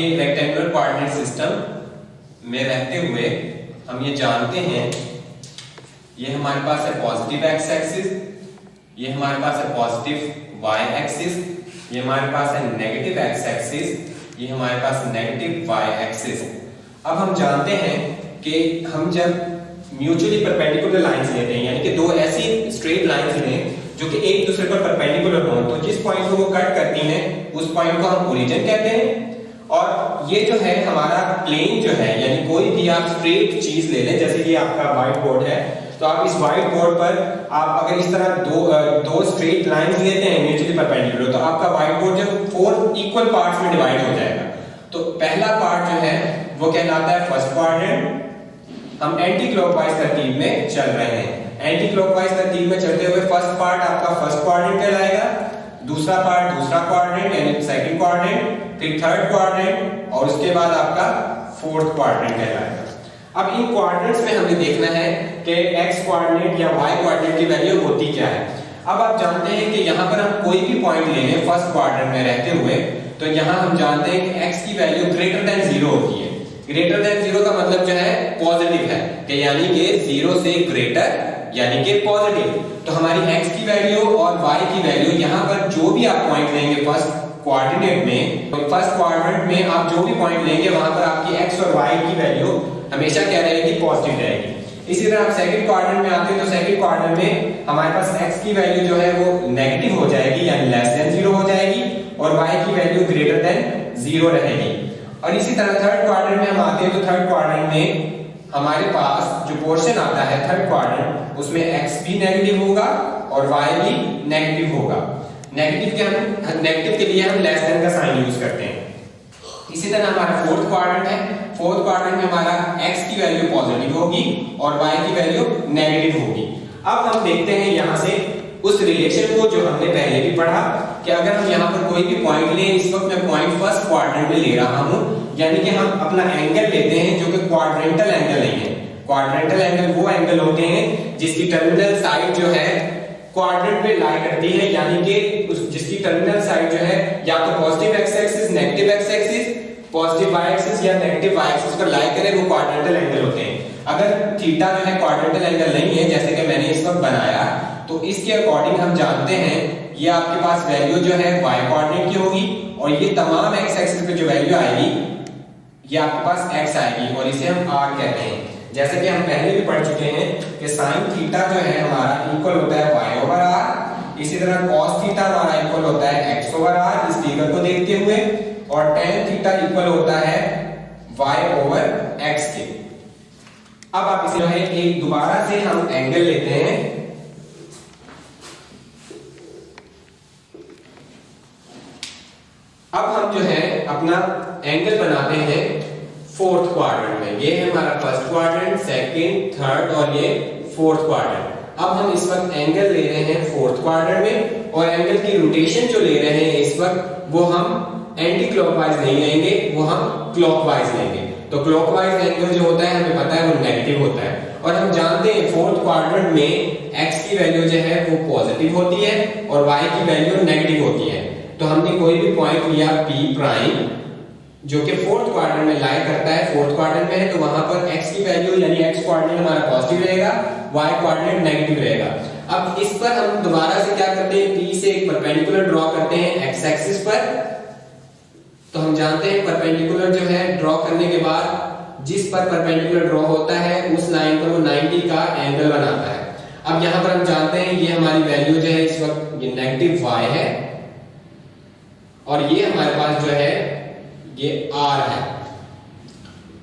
के rectangular coordinate system में रहते हुए हम ये जानते हैं, ये हमारे पास है पॉजिटिव एक्स एक्सिस, ये हमारे पास है पॉजिटिव वाई एक्सिस, ये हमारे पास है नेगेटिव एक्स एक्सिस, ये हमारे पास नेगेटिव वाई एक्सिस। अब हम जानते हैं कि हम जब म्यूचुअली परपेंडिकुलर लाइंस लेते हैं, यानी कि दो ऐसी स्ट्रेट लाइंस लें जो कि एक दूसरे पर परपेंडिकुलर हों, तो जिस पॉइंट को वो कट करती हैं उस पॉइंट को हम ओरिजिन कहते हैं। और ये जो है हमारा प्लेन जो है, यानी कोई भी आप स्ट्रेट चीज ले लें, जैसे ये आपका व्हाइट बोर्ड है, तो आप इस व्हाइट बोर्ड पर आप अगर इस तरह दो स्ट्रेट लाइंस लेते हैं म्यूचुअली परपेंडिकुलर, तो आपका व्हाइट बोर्ड जो 4 इक्वल पार्ट्स में डिवाइड हो जाएगा। तो पहला पार्ट जो है वो कहलाता है फर्स्ट क्वाड्रेंट। हम एंटी क्लॉकवाइज तरतीब में चल रहे हैं, एंटी क्लॉकवाइज तरतीब में चलते हुए फर्स्ट पार्ट आपका फर्स्ट क्वाड्रेंट कहलाएगा, दूसरा पार्ट दूसरा क्वाड्रेंट यानी सेकंड क्वाड्रेंट, फिर थर्ड क्वाड्रेंट और उसके बाद आपका फोर्थ क्वाड्रेंट कहलाएगा। अब इन क्वाड्रेंट्स में हमें देखना है कि एक्स क्वाड्रेंट या वाई क्वाड्रेंट की वैल्यू होती क्या है। अब आप जानते हैं कि यहाँ पर हम कोई भी पॉइंट ले लें फर्स्ट क्वाड्रेंट में रहते हुए, तो यहाँ हम जानते हैं कि x की वैल्यू ग्रेटर देन 0 होती है। ग्रेटर देन 0 का मतलब जो है पॉजिटिव है, कि यानी कि 0 से ग्रेटर यानी कि पॉजिटिव। तो हमारी x की वैल्यू और y की वैल्यू, यहाँ पर जो भी आप पॉइंट लेंगे फर्स्ट कोऑर्डिनेट में, तो फर्स्ट क्वाड्रेंट में आप जो भी पॉइंट लेंगे वहां पर आपकी x और y की वैल्यू हमेशा क्या रहेगी, पॉजिटिव रहेगी। इसी तरह आप सेकंड क्वाड्रेंट में आते हैं, तो सेकंड क्वाड्रेंट में हमारे पास x की वैल्यू जो है वो नेगेटिव हो जाएगी यानी लेस देन 0 हो जाएगी, और y की वैल्यू ग्रेटर देन 0 रहेगी। और इसी तरह थर्ड क्वाड्रेंट में हम आते हैं, तो थर्ड क्वाड्रेंट में हमारे पास जो पोर्शन आता है थर्ड क्वाड्रेंट, उसमें x भी नेगेटिव होगा और y भी नेगेटिव होगा। नेगेटिव के लिए हम लेस देन का साइन यूज करते हैं। इसी तरह हमारा फोर्थ क्वाड्रेंट है, फोर्थ क्वाड्रेंट में हमारा x की वैल्यू पॉजिटिव होगी और y की वैल्यू नेगेटिव होगी। अब हम देखते हैं यहां से उस रिलेशन को जो हमने पहले भी पढ़ा, कि अगर हम यहाँ पर कोई भी पॉइंट लें, इस वक्त मैं पॉइंट फर्स्ट क्वाड्रेंट में ले रहा हूं, यानी कि हम अपना एंगल लेते हैं जो कि क्वाड्रेंटल एंगल नहीं है। क्वाड्रेंटल एंगल वो एंगल होते हैं जिसकी टर्मिनल साइड जो है क्वाड्रेंट पे लाई करती है, यानी कि उस जिसकी टर्मिनल साइड जो है या तो positive x axis, negative x axis, positive y axis या नेगेटिव वाई एक्सिस पर लाई करे, वो क्वाड्रेंटल एंगल होते हैं। अगर थीटा जो है क्वाड्रेंटल एंगल नहीं है, जैसे कि मैंने इस वक्त बनाया, तो इसके अकॉर्डिंग हम जानते हैं ये आपके पास वैल्यू जो है y कोऑर्डिनेट की होगी, और ये तमाम x एक्सिस पे जो वैल्यू आएगी ये आपके पास x आएगी, और इसे हम r कहते हैं। जैसे कि हम पहले भी पढ़ चुके हैं कि sin थीटा जो है हमारा इक्वल होता है y ओवर r, इसी तरह cos थीटा हमारा इक्वल होता है x ओवर r इस फिगर को देखते हुए, और tan थीटा इक्वल होता है y ओवर x के। अब आप इसे जो है एक दोबारा से हम एंगल लेते हैं, अब हम जो है अपना एंगल बनाते हैं फोर्थ क्वाड्रेंट में। ये है हमारा फर्स्ट क्वाड्रेंट, सेकंड, थर्ड और ये फोर्थ क्वाड्रेंट। अब हम इस वक्त एंगल ले रहे हैं फोर्थ क्वाड्रेंट में, और एंगल की रोटेशन जो ले रहे हैं इस वक्त वो हम एंटी क्लॉकवाइज नहीं लेंगे, वो हम क्लॉकवाइज लेंगे। तो क्लॉकवाइज एंगल जो होता है हमें पता है वो नेगेटिव होता है, और हम जानते हैं फोर्थ क्वाड्रेंट में x की वैल्यू जो है वो पॉजिटिव होती है और y की वैल्यू नेगेटिव होती है। तो हमने कोई भी पॉइंट लिया P प्राइम जो कि फोर्थ क्वाड्रेंट में लाई करता है, फोर्थ क्वाड्रेंट में है, तो वहां पर x की वैल्यू यानी x कोऑर्डिनेट हमारा पॉजिटिव रहेगा, y कोऑर्डिनेट नेगेटिव रहेगा। अब इस पर हम दोबारा से क्या करते हैं, P से एक परपेंडिकुलर ड्रॉ करते हैं x एक्सिस पर। तो हम जानते हैं परपेंडिकुलर जो है ड्रॉ करने के बाद जिस पर परपेंडिकुलर ड्रॉ होता है उस लाइन पर वो 90 का एंगल बनाता है। अब यहां पर हम जानते हैं ये हमारी वैल्यू जो है इस वक्त ये नेगेटिव y है, और ये हमारे पास जो है ये r है,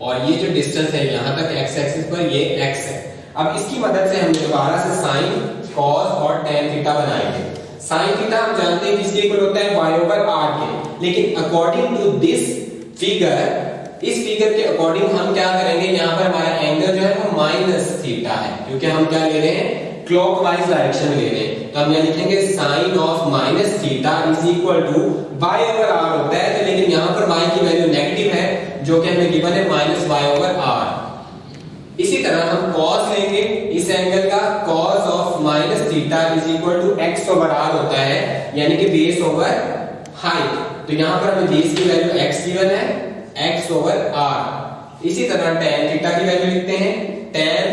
और ये जो डिस्टेंस है यहां तक x एक्सिस पर ये x है। अब इसकी मदद से हम दोबारा से sin, cos और tan थीटा बनाएंगे। sin थीटा हम जानते हैं किसके इक्वल होता है, y ओवर r के, लेकिन अकॉर्डिंग टू दिस फिगर, इस फिगर के अकॉर्डिंग हम क्या करेंगे, यहाँ पर हमारा एंगल जो है वो माइनस थीटा है, क्योंकि हम क्या ले रहे हैं, क्लॉकवाइज डायरेक्शन ले रहे हैं। तो हम यहाँ लिखेंगे sin of minus theta is equal to y over r होता है, तो लेकिन यहाँ पर y की वैल्यू नेगेटिव है जो कि हमें गिवन है माइनस y ओवर r। इसी तरह हम cos लेंगे इस एंगल का, cos of minus theta is equal to x over r होता है, यानी कि बेस ओवर हाइट। तो यहाँ पर हमें बेस की वैल्यू x गिवन है, x ओवर r। इसी तरह tan थीटा की वैल्यू लिखते हैं, tan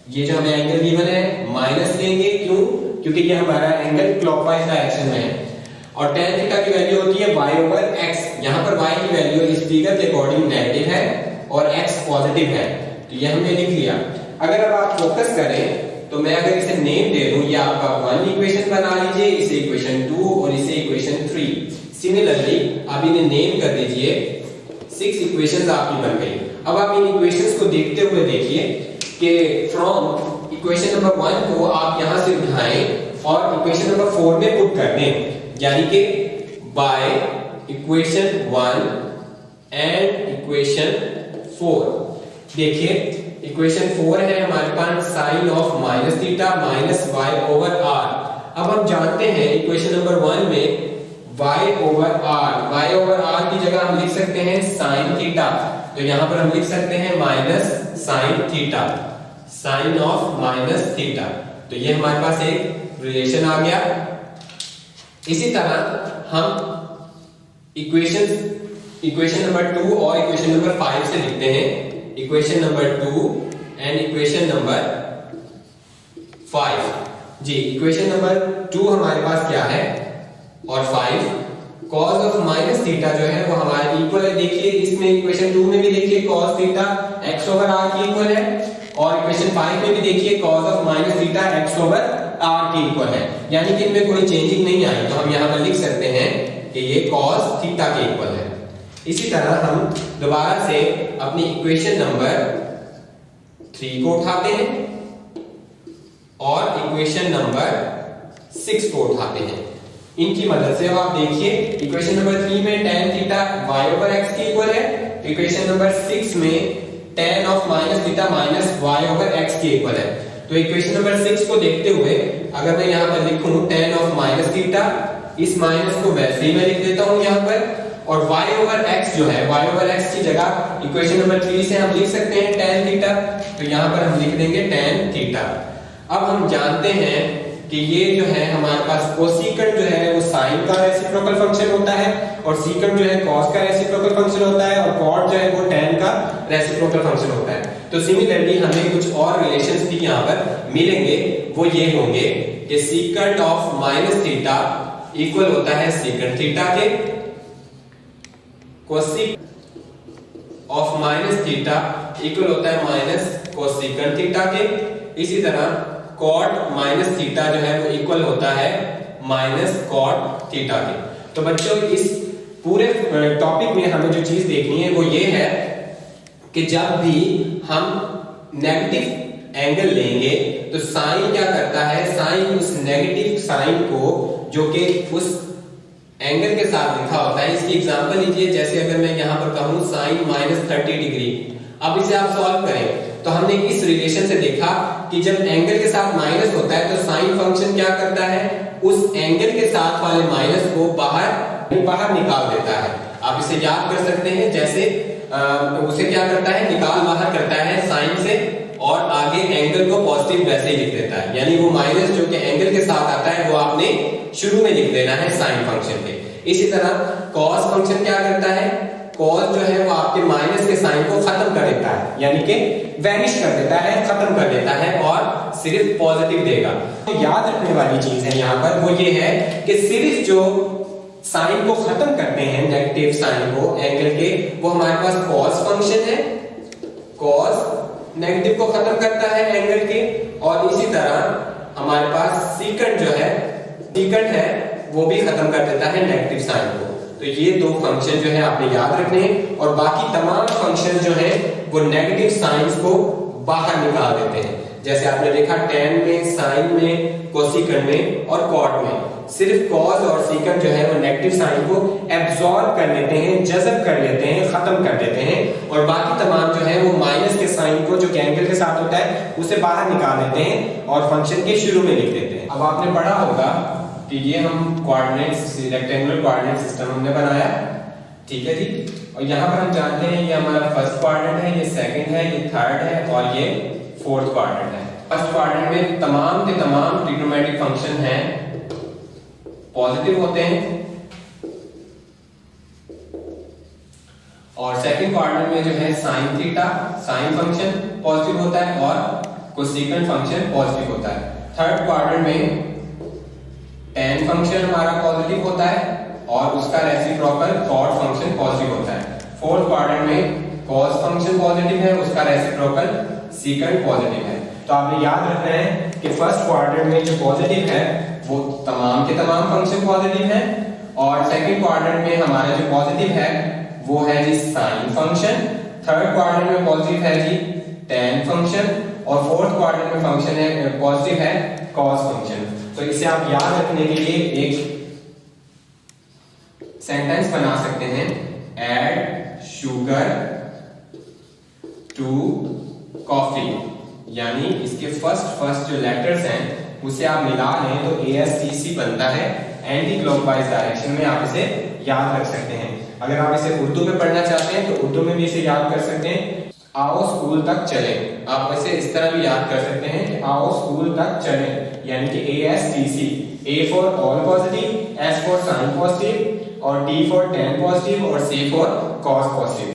ये जो हमें एंगल गिवन है माइनस लेंगे, क्यों? क्योंकि ये हमारा एंगल क्लॉकवाइज डायरेक्शन में है। और tan थीटा की वैल्यू होती है y ओवर x। यहाँ पर y की वैल्यू इस फिगर के अकॉर्डिंग नेगेटिव है और x पॉजिटिव है, तो ये हमने लिख लिया। अगर अब आप फोकस करें तो मैं अगर इसे नेम दे दूं, ये आपका 1 इक्वेशन बना लीजिए, इसे इक्वेशन 2 और इसे इक्वेशन 3। सिमिलरली आप इन्हें नेम कर दीजिए, 6 इक्वेशंस आपकी बन गई। अब आप इन इक्वेशंस को देखते हुए देखिए कि फ्रॉम इक्वेशन नंबर 1 को आप यहां से उठाएं और इक्वेशन नंबर 4 में पुट कर दें, यानी कि बाय इक्वेशन 1 एंड इक्वेशन 4। देखिए इक्वेशन 4 है हमारे पास sine of minus theta minus y over r। अब हम जानते हैं इक्वेशन नंबर 1 में y ओवर r की जगह हम लिख सकते हैं साइन थीटा, तो यहां पर हम लिख सकते हैं minus sine theta, sine of minus theta. तो ये हमारे पास एक रिलेशन आ गया। इसी तरह हम इक्वेशन नंबर 2 और इक्वेशन नंबर 5 से लिखते हैं, equation number 2 and equation number 5। जी इक्वेशन नंबर 2 हमारे पास क्या है और 5, cos ऑफ माइनस थीटा जो है वो हमारे इक्वल है। देखिए इसमें इक्वेशन 2 में भी देखिए cos theta x over r की इक्वल है, और इक्वेशन 5 में भी देखिए cos of minus theta x over r की इक्वल है, यानी कि इनमें कोई चेंजिंग नहीं आई। तो हम यहां पर लिख सकते हैं कि ये cos थीटा के इक्वल है। इसी तरह हम दोबारा से अपनी इक्वेशन नंबर 3 को उठाते हैं और इक्वेशन नंबर 6 को उठाते हैं। इनकी मदद से अब आप देखिए इक्वेशन नंबर 3 में tan theta y over x की इक्वल है, इक्वेशन नंबर 6 में tan of minus theta minus y over x की इक्वल है। तो इक्वेशन नंबर 6 को देखते हुए अगर मैं यहां पर लिखूं tan ऑफ माइनस थीटा, इस माइनस को वैसे ही मैं लिख देता हूं यहां पर, और y ओवर x जो है y ओवर x की जगह इक्वेशन नंबर 3 से हम लिख सकते हैं tan थीटा, तो यहां पर हम लिख देंगे tan थीटा। अब हम जानते हैं कि ये जो है हमारे पास कोसेकेंट जो है वो साइन का रेसिप्रोकल फंक्शन होता है, और सेकेंट जो है कॉस का रेसिप्रोकल फंक्शन होता है, और कॉट जो है वो tan का रेसिप्रोकल फंक्शन होता है। तो सिमिलरली हमें कुछ और रिलेशंस भी यहां पर मिलेंगे, वो ये होंगे कि secant of minus theta equal होता है सेकेंट थीटा के, cosec of minus theta equal होता है माइनस कोसेकेंट थीटा के। इसी तरह कॉट माइनस थीटा जो है वो इक्वल होता है माइनस कॉट थीटा के। तो बच्चों इस पूरे टॉपिक में हमें जो चीज देखनी है वो ये है कि जब भी हम नेगेटिव एंगल लेंगे तो साइन क्या करता है, साइन उस नेगेटिव साइन को जो कि उस एंगल के साथ लिखा होता है, इसकी एग्जांपल लीजिए, जैसे अगर मैं यहां पर कहूं साइन माइनस 30 डिग्री। अब इसे आप सॉल्व करें तो हमने इस रिलेशन से देखा कि जब एंगल के साथ माइनस होता है तो साइन फंक्शन क्या करता है, उस एंगल के साथ वाले माइनस को बाहर निकाल देता है। आप इसे याद कर सकते हैं, जैसे उसे क्या करता है, निकाल बाहर करता है साइन से, और आगे एंगल को पॉजिटिव वैसे ही लिख देता है, यानी वो माइनस जो कि एंगल के साथ आता है वो आपने शुरू में लिख देना है साइन फंक्शन के। इसी तरह कॉस फंक्शन क्या करता है, कॉस जो है वो आपके माइनस के साइन को खत्म कर देता है, यानी कि वैनिश कर देता है, खत्म कर देता है, और सिर्फ पॉजिटिव देगा। तो याद रखने वाली चीज है यहाँ पर वो ये है कि सिर्फ जो साइन को खत्म करते हैं, नेगेटिव साइन को एंगल के, वो हमारे पास कॉस फंक्शन है, कॉस नेगेटिव को खत्म करता है एंगल के, और इसी तरह हमारे पास सेकंड जो है, सेकंड है वो भी खत्म कर देता है नेगेटिव साइन को। तो ये दो फंक्शन जो है आपने याद रखने हैं, और बाकी तमाम फंक्शन जो है वो नेगेटिव साइंस को बाहर निकाल देते हैं। जैसे आपने देखा tan में, साइन में, कोसेकेंट में और कॉट में, सिर्फ कॉस और सेकंड जो है वो नेगेटिव साइन को एब्सॉर्ब कर लेते हैं, जज़ब कर लेते हैं, खत्म कर देते हैं, और बाकी तमाम जो है वो माइनस के साइन को जो कि एंगल के साथ होता है उसे बाहर निकाल देते हैं और फंक्शन के शुरू में लिख देते हैं। अब आपने पढ़ा होगा कि ये हम कोऑर्डिनेट्स, रेक्टेंगुलर कोऑर्डिनेट सिस्टम हमने बनाया, ठीक है जी। और यहाँ पर हम जानते हैं ये हमारा फर्स्ट क्वाड्रेंट है, ये सेकंड है, ये थर्ड है, और ये फोर्थ क्वाड्रेंट है। फर्स्ट क्वाड्रेंट में तमाम के तमाम ट्रिग्नोमेट्रिक फंक्शन हैं पॉजिटिव होते हैं, और सेकंड क्वाड्रेंट में जो है sign theta sine function positive होता है और कोसेकेंट फंक्शन पॉजिटिव होता है। थर्ड क्वाड्रेंट में tan फंक्शन हमारा पॉजिटिव होता है और उसका रेसिप्रोकल cot फंक्शन पॉजिटिव होता है। फोर्थ क्वाड्रेंट में cos फंक्शन पॉजिटिव है, उसका रेसिप्रोकल secant पॉजिटिव है। तो आपने याद रखना है कि फर्स्ट क्वाड्रेंट में जो पॉजिटिव है वो तमाम के तमाम फंक्शन पॉजिटिव है और सेकंड क्वाड्रेंट में हमारा जो पॉजिटिव है वो है जी साइन फंक्शन, थर्ड क्वाड्रेंट में पॉजिटिव है जी tan फंक्शन और फोर्थ क्वाड्रेंट में फंक्शन है पॉजिटिव है cos फंक्शन। तो इसे आप याद रखने के लिए एक सेंटेंस बना सकते हैं, ऐड शुगर टू कॉफी, यानी इसके फर्स्ट जो लेटर्स हैं उसे आप मिला लें तो ASCC बनता है। एंटी क्लॉकवाइज डायरेक्शन में आप इसे याद रख सकते हैं। अगर आप इसे उर्दू में पढ़ना चाहते हैं तो उर्दू में भी इसे याद कर सकते हैं, आओ स्कूल तक चलें। आप इसे इस तरह भी याद कर सकते हैं कि आओ स्कूल तक चलें, यानी कि ASTC, A for all positive, S for sine positive और T फॉर tan पॉजिटिव और C फॉर cos पॉजिटिव।